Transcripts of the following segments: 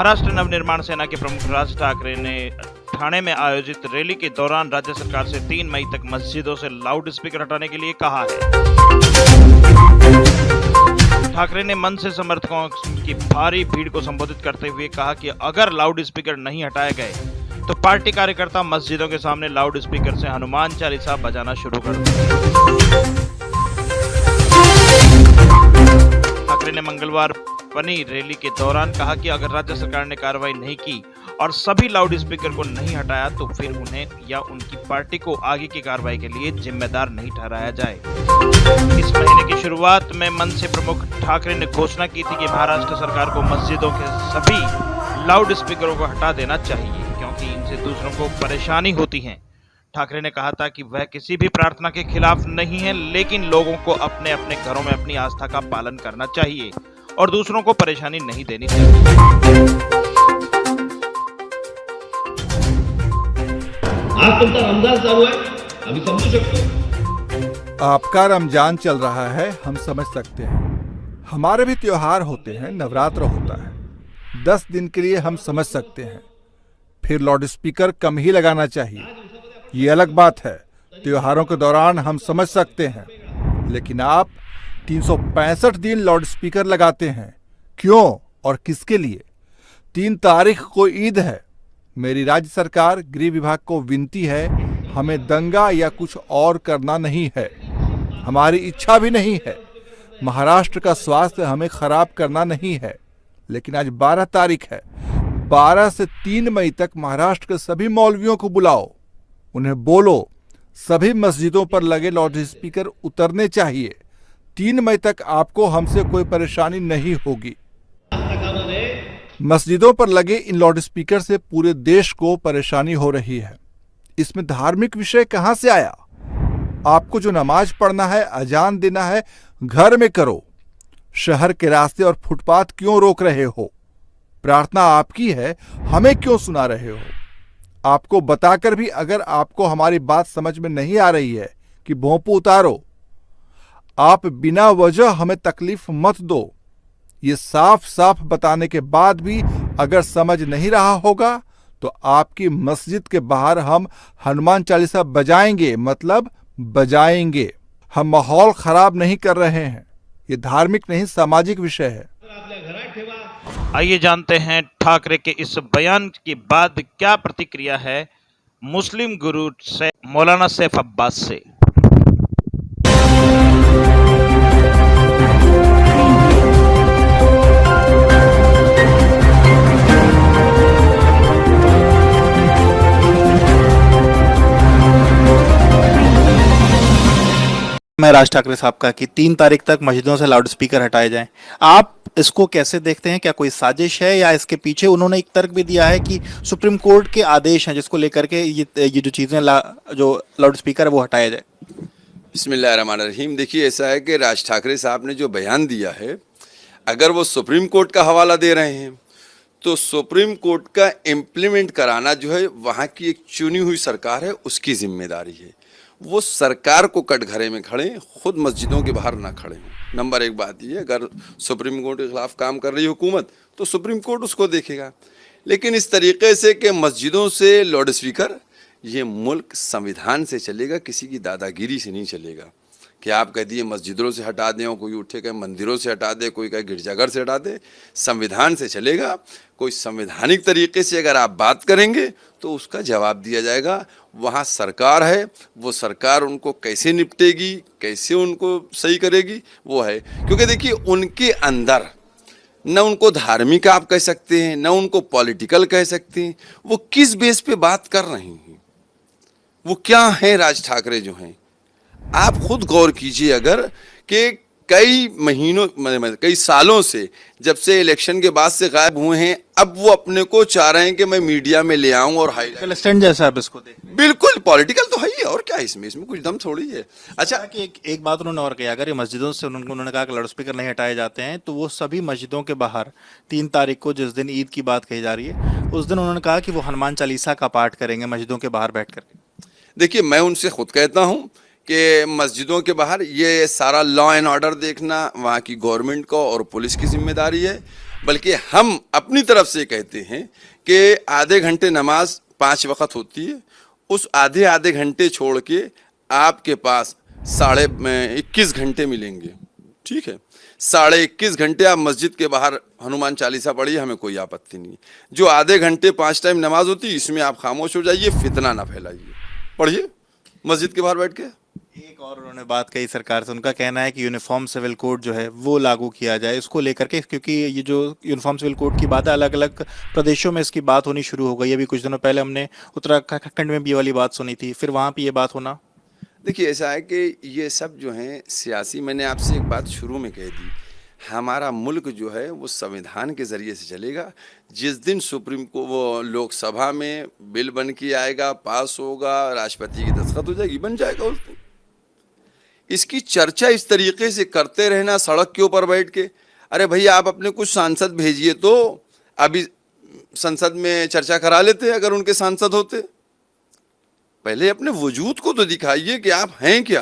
महाराष्ट्र नवनिर्माण सेना के प्रमुख राज ठाकरे ने ठाणे में आयोजित रैली के दौरान राज्य सरकार से 3 मई तक मस्जिदों से लाउड स्पीकर हटाने के लिए कहा है। ठाकरे ने मंच से समर्थकों की भारी भीड़ को संबोधित करते हुए कहा कि अगर लाउड स्पीकर नहीं हटाए गए तो पार्टी कार्यकर्ता मस्जिदों के सामने लाउड स्पीकर से हनुमान चालीसा बजाना शुरू कर देंगे। ठाकरे ने मंगलवार बनी रैली के दौरान कहा कि अगर राज्य सरकार ने कार्रवाई नहीं की और सभी लाउड स्पीकर को नहीं हटाया तो फिर उन्हें या उनकी पार्टी को आगे की कार्रवाई के लिए जिम्मेदार नहीं ठहराया जाए। इस महीने की शुरुआत में मंच से प्रमुख ठाकरे ने घोषणा की थी कि महाराष्ट्र सरकार को मस्जिदों के सभी लाउड स्पीकरों को हटा देना चाहिए क्योंकि इनसे दूसरों को परेशानी होती है। ठाकरे ने कहा था कि वह किसी भी प्रार्थना के खिलाफ नहीं है, लेकिन लोगों को अपने अपने घरों में अपनी आस्था का पालन करना चाहिए और दूसरों को परेशानी नहीं देनी चाहिए। आज तुमचा रमजान चालू है, अभी समझू शकतो। आपका रमजान चल रहा है, हम समझ सकते हैं। हमारे भी त्योहार होते हैं, नवरात्र होता है, 10 दिन के लिए हम समझ सकते हैं। फिर लाउड स्पीकर कम ही लगाना चाहिए, ये अलग बात है। त्योहारों के दौरान हम समझ सकते हैं, लेकिन आप 365 दिन लाउड स्पीकर लगाते हैं, क्यों और किसके लिए? 3 तारीख को ईद है। मेरी राज्य सरकार गृह विभाग को विनती है, हमें दंगा या कुछ और करना नहीं है, हमारी इच्छा भी नहीं है। महाराष्ट्र का स्वास्थ्य हमें खराब करना नहीं है। लेकिन आज 12 तारीख है, 12 से 3 मई तक महाराष्ट्र के सभी मौलवियों को बुलाओ, उन्हें बोलो सभी मस्जिदों पर लगे लाउड स्पीकर उतरने चाहिए। 3 मई तक आपको हमसे कोई परेशानी नहीं होगी। मस्जिदों पर लगे इन लाउड स्पीकर से पूरे देश को परेशानी हो रही है। इसमें धार्मिक विषय कहां से आया? आपको जो नमाज पढ़ना है, अजान देना है, घर में करो। शहर के रास्ते और फुटपाथ क्यों रोक रहे हो? प्रार्थना आपकी है, हमें क्यों सुना रहे हो? आपको बताकर भी अगर आपको हमारी बात समझ में नहीं आ रही है कि भोंपू उतारो, आप बिना वजह हमें तकलीफ मत दो। ये साफ साफ बताने के बाद भी अगर समझ नहीं रहा होगा तो आपकी मस्जिद के बाहर हम हनुमान चालीसा बजाएंगे, मतलब बजाएंगे। हम माहौल खराब नहीं कर रहे हैं, ये धार्मिक नहीं सामाजिक विषय है। आइए जानते हैं ठाकरे के इस बयान के बाद क्या प्रतिक्रिया है मुस्लिम गुरु से मौलाना सैफ अब्बास से। मैं राज ठाकरे साहब का कि 3 तारीख तक मस्जिदों से लाउड स्पीकर हटाए जाएं। आप इसको कैसे देखते हैं? क्या कोई साजिश है या इसके पीछे उन्होंने एक तर्क भी दिया है कि सुप्रीम कोर्ट के आदेश हैं जिसको लेकर के ये जो चीज़ें जो लाउड स्पीकर है वो हटाया जाए? बिस्मिल्लाहिर्रहमानिर्रहीम। देखिए, ऐसा है कि राज ठाकरे साहब ने जो बयान दिया है, अगर वो सुप्रीम कोर्ट का हवाला दे रहे हैं तो सुप्रीम कोर्ट का इम्प्लीमेंट कराना जो है वहाँ की एक चुनी हुई सरकार है, उसकी जिम्मेदारी है। वो सरकार को कटघरे में खड़े, खुद मस्जिदों के बाहर ना खड़े। नंबर 1 बात ये, अगर सुप्रीम कोर्ट के खिलाफ काम कर रही हुकूमत तो सुप्रीम कोर्ट उसको देखेगा। लेकिन इस तरीके से कि मस्जिदों से लाउड स्पीकर, ये मुल्क संविधान से चलेगा, किसी की दादागिरी से नहीं चलेगा। कि आप कह दिए मस्जिदों से हटा दें, कोई उठे कहे मंदिरों से हटा दे, कोई कहे गिरजाघर से हटा दे। संविधान से चलेगा। कोई संवैधानिक तरीके से अगर आप बात करेंगे तो उसका जवाब दिया जाएगा। वहाँ सरकार है, वो सरकार उनको कैसे निपटेगी, कैसे उनको सही करेगी, वो है। क्योंकि देखिए, उनके अंदर न उनको धार्मिक आप कह सकते हैं, न उनको पॉलिटिकल कह सकते हैं। वो किस बेस पे बात कर रहे हैं, वो क्या है राज ठाकरे जो हैं? आप खुद गौर कीजिए, अगर कि कई महीनों कई सालों से, जब से इलेक्शन के बाद से गायब हुए हैं, अब वो अपने को चाह रहे हैं कि मैं मीडिया में ले आऊं और हाईलाइट स्टैंड जैसा आप इसको देख। बिल्कुल पॉलिटिकल तो है ही, और क्या इसमें कुछ दम थोड़ी है। अच्छा, कि एक बात उन्होंने और कही, अगर ये मस्जिदों से उन्होंने कहा कि लाउड स्पीकर नहीं हटाए जाते हैं तो वो सभी मस्जिदों के बाहर 3 तारीख को, जिस दिन ईद की बात कही जा रही है, उस दिन उन्होंने कहा कि वो हनुमान चालीसा का पाठ करेंगे मस्जिदों के बाहर बैठ करके। देखिए, मैं उनसे खुद कहता हूँ कि मस्जिदों के बाहर ये सारा लॉ एंड ऑर्डर देखना वहाँ की गवर्नमेंट को और पुलिस की जिम्मेदारी है। बल्कि हम अपनी तरफ से कहते हैं कि आधे घंटे नमाज 5 वक्त होती है, उस आधे आधे घंटे छोड़ के आपके पास 21.5 घंटे मिलेंगे। ठीक है, 21.5 घंटे आप मस्जिद के बाहर हनुमान चालीसा पढ़िए, हमें कोई आपत्ति नहीं। जो आधे घंटे 5 टाइम नमाज होती है, इसमें आप खामोश हो जाइए, फितना ना फैलाइए, पढ़िए मस्जिद के बाहर बैठ के। एक और उन्होंने बात कही सरकार से, उनका कहना है कि यूनिफॉर्म सिविल कोड जो है वो लागू किया जाए, इसको लेकर के, क्योंकि ये जो यूनिफॉर्म सिविल कोड की बात है अलग अलग प्रदेशों में इसकी बात होनी शुरू हो गई। अभी कुछ दिनों पहले हमने उत्तराखंड में भी ये वाली बात सुनी थी, फिर वहाँ पे ये बात होना। देखिए ऐसा है कि ये सब जो है सियासी, मैंने आपसे एक बात शुरू में कह दी, हमारा मुल्क जो है वो संविधान के ज़रिए से चलेगा। जिस दिन सुप्रीम को वो लोकसभा में बिल बन के आएगा, पास होगा, राष्ट्रपति की दस्तखत हो जाएगी, बन जाएगा उस दिन। इसकी चर्चा इस तरीके से करते रहना सड़क के ऊपर बैठ के, अरे भैया आप अपने कुछ सांसद भेजिए, तो अभी संसद में चर्चा करा लेते अगर उनके सांसद होते। पहले अपने वजूद को तो दिखाइए कि आप हैं क्या।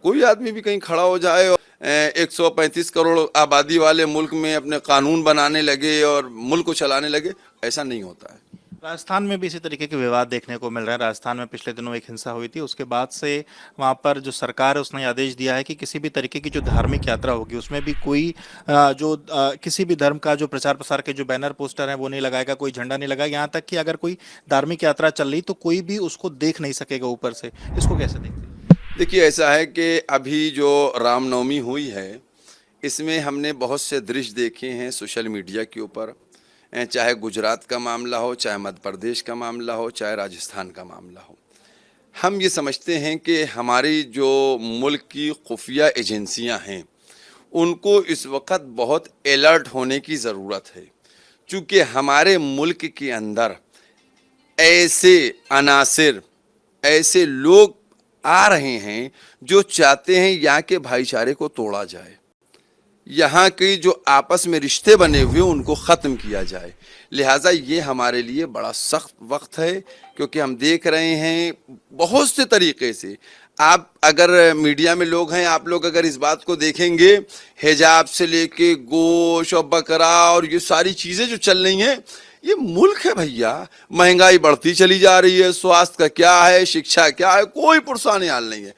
कोई आदमी भी कहीं खड़ा हो जाए और 135 करोड़ आबादी वाले मुल्क में अपने कानून बनाने लगे और मुल्क को चलाने लगे, ऐसा नहीं होता है। राजस्थान में भी इसी तरीके के विवाद देखने को मिल रहा है। राजस्थान में पिछले दिनों एक हिंसा हुई थी, उसके बाद से वहां पर जो सरकार है उसने आदेश दिया है कि किसी भी तरीके की जो धार्मिक यात्रा होगी उसमें भी कोई किसी भी धर्म का जो प्रचार प्रसार के जो बैनर पोस्टर है वो नहीं लगाएगा, कोई झंडा नहीं लगाएगा। यहाँ तक कि अगर कोई धार्मिक यात्रा चल रही तो कोई भी उसको देख नहीं सकेगा ऊपर से। इसको कैसे देखते हैं? देखिए ऐसा है कि अभी जो रामनवमी हुई है, इसमें हमने बहुत से दृश्य देखे हैं सोशल मीडिया के ऊपर, चाहे गुजरात का मामला हो, चाहे मध्य प्रदेश का मामला हो, चाहे राजस्थान का मामला हो। हम ये समझते हैं कि हमारी जो मुल्क की खुफिया एजेंसियां हैं उनको इस वक्त बहुत अलर्ट होने की ज़रूरत है, क्योंकि हमारे मुल्क के अंदर ऐसे अनासिर, ऐसे लोग आ रहे हैं जो चाहते हैं यहाँ के भाईचारे को तोड़ा जाए, यहाँ के जो आपस में रिश्ते बने हुए उनको ख़त्म किया जाए। लिहाजा ये हमारे लिए बड़ा सख्त वक्त है, क्योंकि हम देख रहे हैं बहुत से तरीके से। आप अगर मीडिया में लोग हैं, आप लोग अगर इस बात को देखेंगे, हिजाब से लेके गोश्त और बकरा और ये सारी चीज़ें जो चल रही हैं, ये मुल्क है भैया। महंगाई बढ़ती चली जा रही है, स्वास्थ्य का क्या है, शिक्षा क्या है, कोई पुरसाने हाल नहीं है।